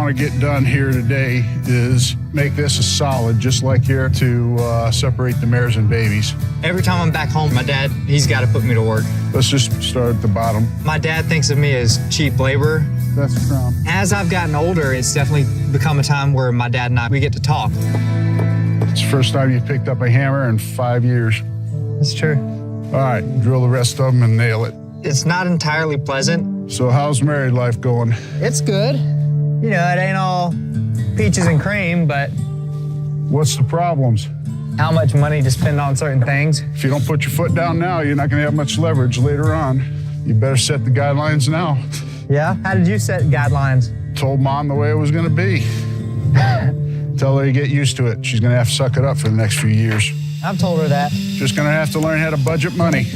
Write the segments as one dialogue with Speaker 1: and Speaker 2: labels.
Speaker 1: want to get done here today is make this a solid, just like here, to separate the mares and babies.
Speaker 2: Every time I'm back home, my dad, he's got to put me to work.
Speaker 1: Let's just start at the bottom.
Speaker 2: My dad thinks of me as cheap labor.
Speaker 1: That's the crown.
Speaker 2: As I've gotten older, it's definitely become a time where my dad and I, we get to talk.
Speaker 1: It's the first time you picked up a hammer in 5 years.
Speaker 2: That's true.
Speaker 1: All right, drill the rest of them and nail it.
Speaker 2: It's not entirely pleasant.
Speaker 1: So how's married life going?
Speaker 2: It's good. You know, it ain't all peaches and cream, but...
Speaker 1: What's the problems?
Speaker 2: How much money to spend on certain things.
Speaker 1: If you don't put your foot down now, you're not going to have much leverage later on. You better set the guidelines now.
Speaker 2: Yeah? How did you set guidelines?
Speaker 1: Told Mom the way it was going to be. Tell her to get used to it. She's going to have to suck it up for the next few years.
Speaker 2: I've told her that.
Speaker 1: Just going to have to learn how to budget money.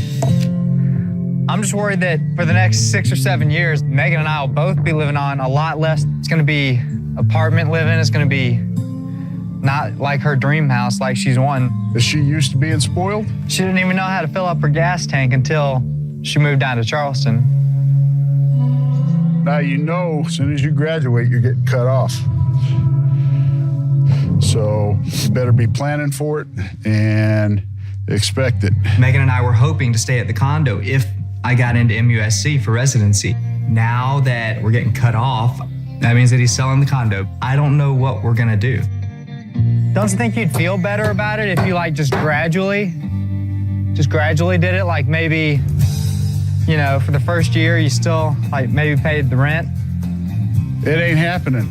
Speaker 2: I'm just worried that for the next 6 or 7 years, Megan and I will both be living on a lot less. It's going to be apartment living. It's going to be not like her dream house like she's won.
Speaker 1: Is she used to being spoiled?
Speaker 2: She didn't even know how to fill up her gas tank until she moved down to Charleston.
Speaker 1: Now you know as soon as you graduate, you're getting cut off. So you better be planning for it and expect it.
Speaker 2: Megan and I were hoping to stay at the condo if I got into MUSC for residency. Now that we're getting cut off, that means that he's selling the condo. I don't know what we're gonna do. Don't you think you'd feel better about it if you just gradually did it? Like maybe, you know, for the first year you still maybe paid the rent?
Speaker 1: It ain't happening.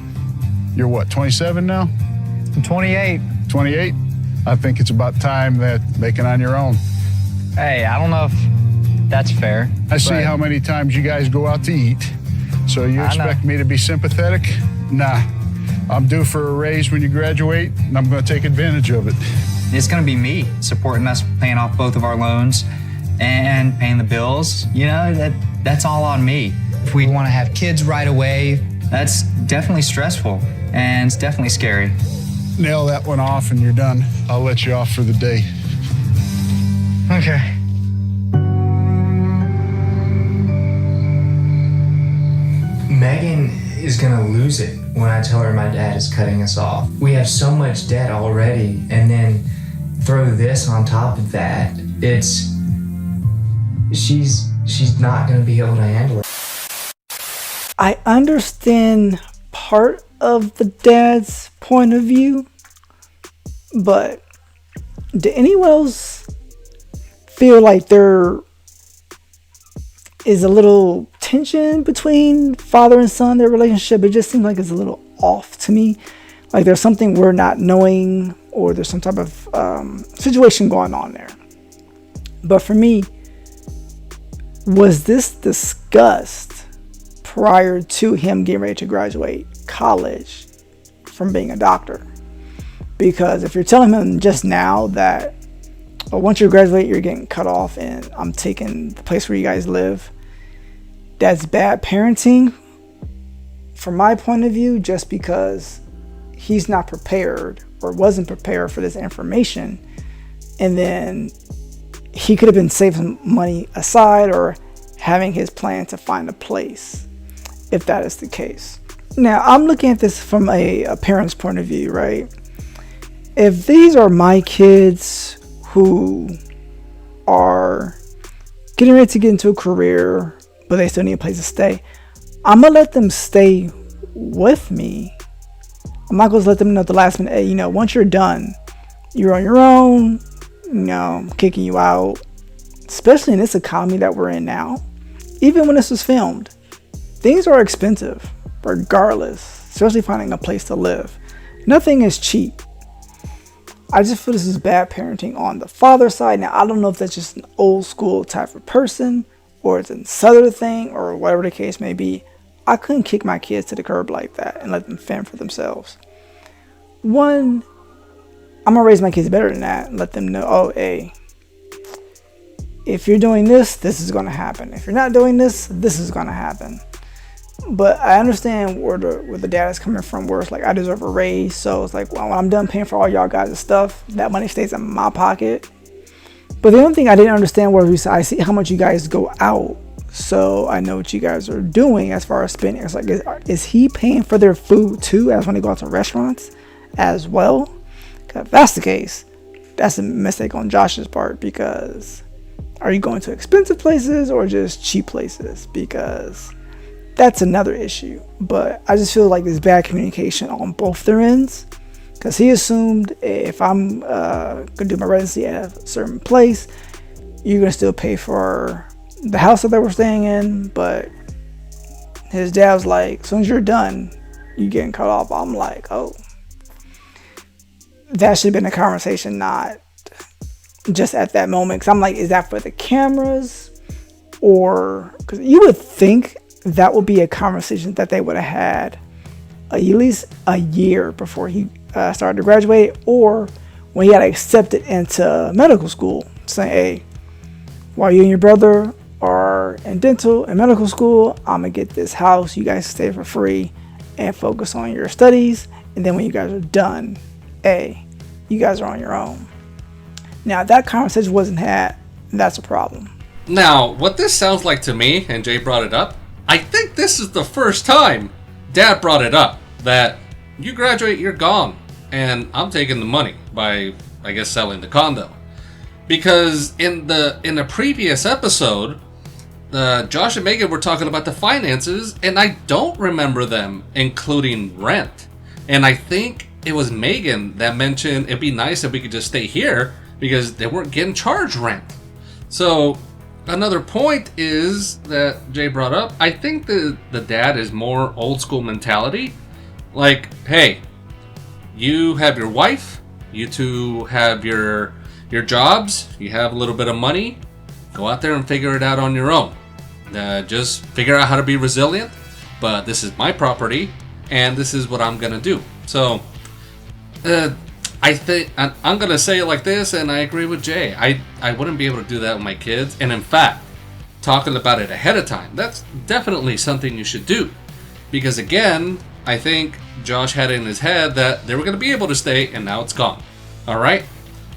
Speaker 1: You're what, 27 now?
Speaker 2: I'm 28.
Speaker 1: 28? I think it's about time that making on your own.
Speaker 2: Hey, I don't know if that's fair.
Speaker 1: I see how many times you guys go out to eat. So you expect me to be sympathetic? Nah. I'm due for a raise when you graduate, and I'm going to take advantage of it.
Speaker 2: It's going to be me supporting us, paying off both of our loans and paying the bills. You know, that's all on me. If we want to have kids right away, that's definitely stressful, and it's definitely scary.
Speaker 1: Nail that one off and you're done. I'll let you off for the day.
Speaker 2: Okay. Megan is gonna lose it when I tell her my dad is cutting us off. We have so much debt already, and then throw this on top of that. She's not gonna be able to handle it.
Speaker 3: I understand part of the dad's point of view, but do anyone else feel like there is a little tension between father and son, their relationship? It just seems like it's a little off to me. Like there's something we're not knowing, or there's some type of situation going on there. But for me, was this discussed prior to him getting ready to graduate college from being a doctor? Because if you're telling him just now that once you graduate, you're getting cut off and I'm taking the place where you guys live, that's bad parenting from my point of view, just because he's not prepared or wasn't prepared for this information. And then he could have been saving money aside or having his plan to find a place, if that is the case. Now, I'm looking at this from a parent's point of view, right? If these are my kids who are getting ready to get into a career, but they still need a place to stay, I'm gonna let them stay with me. I'm not gonna let them know at the last minute, hey, you know, once you're done, you're on your own, you know, I'm kicking you out. Especially in this economy that we're in now. Even when this was filmed, things are expensive, regardless, especially finding a place to live. Nothing is cheap. I just feel this is bad parenting on the father's side. Now, I don't know if that's just an old school type of person, or it's a southern thing, or whatever the case may be. I couldn't kick my kids to the curb like that and let them fend for themselves. One, I'm gonna raise my kids better than that and let them know, oh, hey, if you're doing this, this is gonna happen. If you're not doing this, this is gonna happen. But I understand where the dad is coming from, where it's like, I deserve a raise. So it's like, well, when I'm done paying for all y'all guys' stuff, that money stays in my pocket. But the only thing I didn't understand was I see how much you guys go out. so I know what you guys are doing as far as spending. It's like, is he paying for their food too, as when they go out to restaurants as well? If that's the case, that's a mistake on Josh's part, because are you going to expensive places or just cheap places? Because that's another issue. But I just feel like there's bad communication on both their ends, because he assumed if I'm going to do my residency at a certain place, you're going to still pay for the house that they were staying in. But his dad was like, as soon as you're done, you getting cut off. I'm like, oh, that should have been a conversation, not just at that moment. Because I'm like, is that for the cameras? Or, because you would think that would be a conversation that they would have had at least a year before he started to graduate, or when he had accepted into medical school, saying, hey, while you and your brother are in dental and medical school, I'm gonna get this house, you guys stay for free and focus on your studies, and then when you guys are done, hey, you guys are on your own. Now, that conversation wasn't had, that's a problem.
Speaker 4: Now, what this sounds like to me, and Jay brought it up, I think this is the first time Dad brought it up, that you graduate, you're gone, and I'm taking the money by, I guess, selling the condo. Because in the previous episode, Josh and Meghan were talking about the finances, and I don't remember them including rent. And I think it was Meghan that mentioned it'd be nice if we could just stay here because they weren't getting charged rent. So another point is that Jay brought up, I think the dad is more old school mentality. Like, hey, you have your wife, you two have your jobs, you have a little bit of money, go out there and figure it out on your own. Just figure out how to be resilient, but this is my property, and this is what I'm going to do. So, I think, I'm going to say it like this, and I agree with Jay. I wouldn't be able to do that with my kids, and in fact, talking about it ahead of time, that's definitely something you should do. Because again, I think Josh had in his head that they were going to be able to stay, and now it's gone. Alright?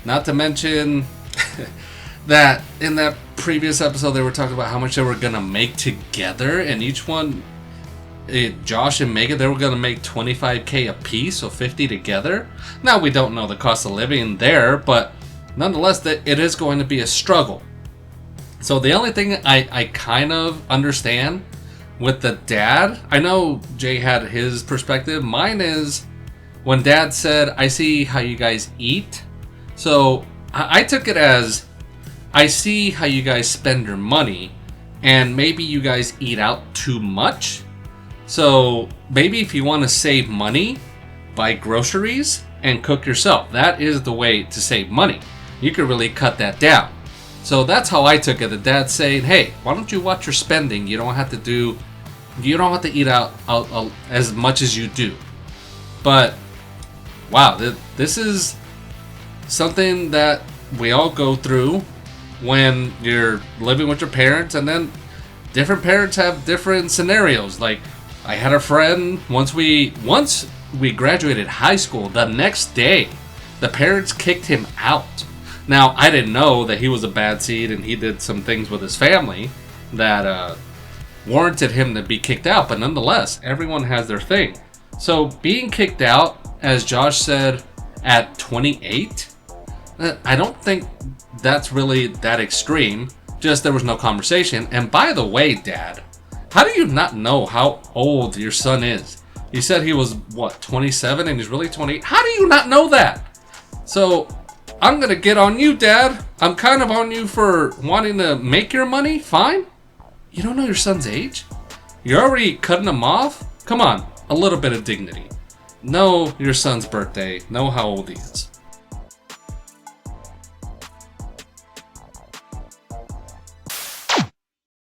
Speaker 4: Not to mention that in that previous episode they were talking about how much they were going to make together, and each one, Josh and Meghan, they were going to make $25,000 a piece, so $50,000 together. Now we don't know the cost of living there, but nonetheless, that it is going to be a struggle. So the only thing I kind of understand with the dad, I know Jay had his perspective. Mine is when Dad said, I see how you guys eat. So I took it as, I see how you guys spend your money, and maybe you guys eat out too much. So maybe if you want to save money, buy groceries and cook yourself. That is the way to save money. You could really cut that down. So that's how I took it. The dad saying, hey, why don't you watch your spending? You don't have to eat out as much as you do. But wow, this is something that we all go through when you're living with your parents, and then different parents have different scenarios. Like, I had a friend, once we graduated high school, the next day the parents kicked him out. Now, I didn't know that he was a bad seed and he did some things with his family that warranted him to be kicked out, but nonetheless, everyone has their thing. So being kicked out, as Josh said, at 28, I don't think that's really that extreme. Just there was no conversation. And by the way, Dad, how do you not know how old your son is? You said he was, 27 and he's really 28? How do you not know that? So I'm going to get on you, Dad. I'm kind of on you for wanting to make your money. Fine. You don't know your son's age? You're already cutting him off? Come on, a little bit of dignity. Know your son's birthday. Know how old he is.